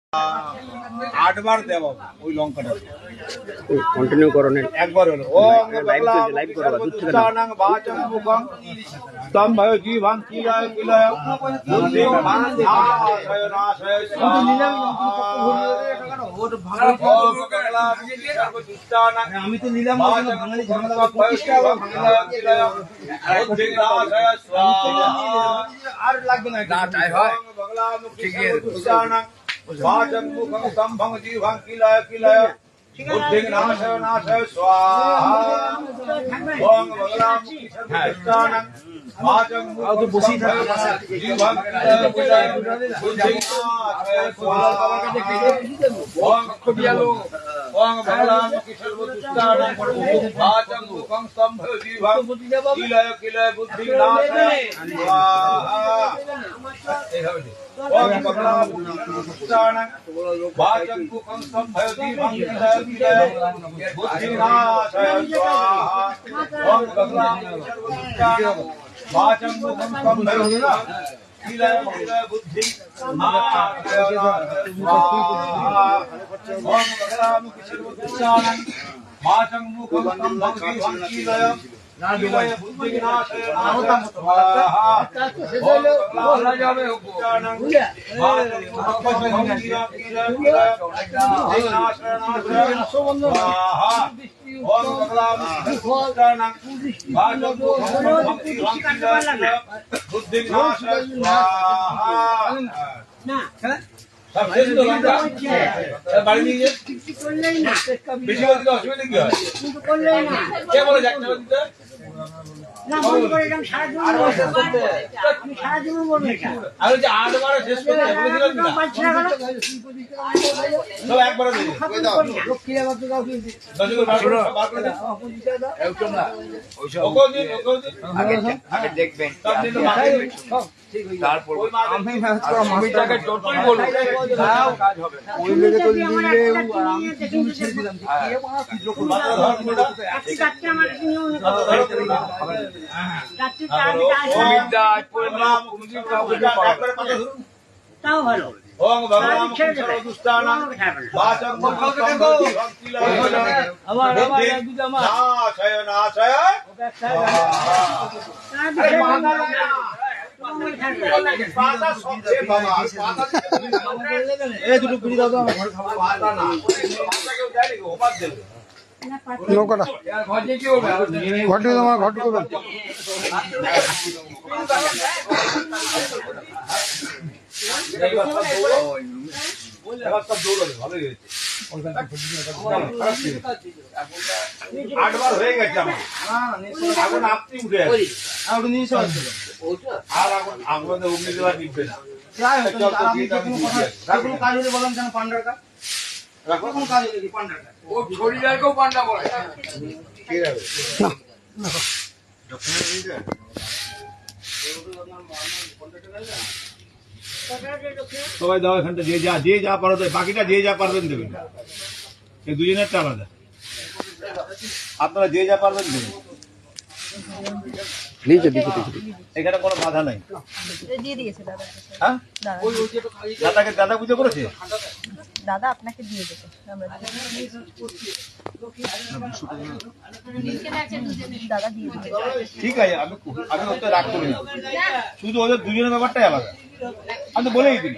8 বার দেব ওই লঙ্কাটা কন্টিনিউ করো না একবার হলো ও লাইভ করো দূর থেকে নাং বাচং মুখং তম ভয় জীবং কিলায় কিলায় বুদ্ধি নাশয় নাশয় আমি তো নিলাম বাঙালি ঝামেলা প্রতিষ্ঠা আর লাগবে না তাই হয় ঠিক আছে वाचं मुखं स्तंभं जीवं किलय किलय बुद्धिं नाशय नाशय स्वाहा ओम भगवान् कृष्णानं वाचं मुखं जीवं किलय किलय बुद्धिं नाशय स्वाहा ओम कुबियालो ओम भगवान् कृष्णानं वाचं मुखं स्तंभं जीवं किलय किलय बुद्धिं नाशय स्वाहा ओम भगवान् कृष्णानं वाचं मुखं स्तंभं जीवं किलय किलय बुद्धिं नाशय स्वाहा ओम भगवान् कृष्णानं वाचं मुखं स्तंभं जीवं किलय किलय बुद्धिं नाशय स्वाहा ओम भगवान् कृष्णानं वाचं मुखं स्तंभं जीवं किलय किलय बुद्धिं नाशय स्वाहा बोला जावे बुद्धि বাড়ি নিয়ে বেশি অসুবিধা কি হয় কে বলে যাক না মন করে এরকম সারা জীবন আমি সারা জীবন বলবো এটা আর যে 8 বার শেষ করতে বলেছিলাম না পারছি না কেন সব একবার দিয়ে কই দাও লক্ষ্মীরা কত দাও কিন্তু 10 করে বার করে দাও অপোজিটে দাও একদম না ওকো দিন আগে দেখবেন সব দিন মাথায় ঠিক হয়ে তারপর আমি ম্যানেজ করা মামিটাকে টোটাল বলবো দাও কাজ হবে না ওই লেগে তো নিলে আমি কিছু ছেড়ে দিলাম কি বাবা কি লোক মাথা ধর মোটা কাটতে আমার নিয়ম নেই কাটতে অমিতা পরিণাম কুমির কাউকে একবার কথা ধরুন তাও ভালো ওম ভগবান সর্বদুষ্টানাং বাচং মুখং আবার দুটো আমার নাশয় নাশয় পাতা সবচেয়ে বাবা এই দুটো পুরি দাও তো আমার ঘর খাবো পাতা না পাতাকেও দেয় নাকি ওপার দেবে নৌকাটা ঘরে কি হবে ঘটে তোমার ঘটে করবেন এবার সব দৌড়াবে ভালোই হয়েছে 8 বার হয়ে গেছে আমার এখন আপনি উঠে আর ওটা নিয়ে এসে আসবে আর এখন আমাদের অগ্নি দেওয়া নিবে না প্রায় হতো আমি যে কোনো কথা যে কোনো কাজ হলে বললাম যেন পান্ডার কাজ রাখো কোন কাজ হলে কি পান্ডার কাজ ও ছড়িদারকেও পান্ডা বলে ঠিক আছে সবাই দাও এখানটা যে যা পারো বাকিটা যে যা পারবেন দেবেন এই দুজনেরটা আলাদা আপনারা যে যা পারবেন দেবেন এখানে কোনো বাধা নাই দিয়ে দিয়েছে দাদা হ্যাঁ দাদা পুজো করেছে দাদা আপনাকে দিয়ে দেবে দাদা দিয়ে দেবে ঠিক আছে আমি ওটা রাগ করি না শুধু ওদের দুজনের ব্যাপারটাই আলাদা আমি তো বলেই দিই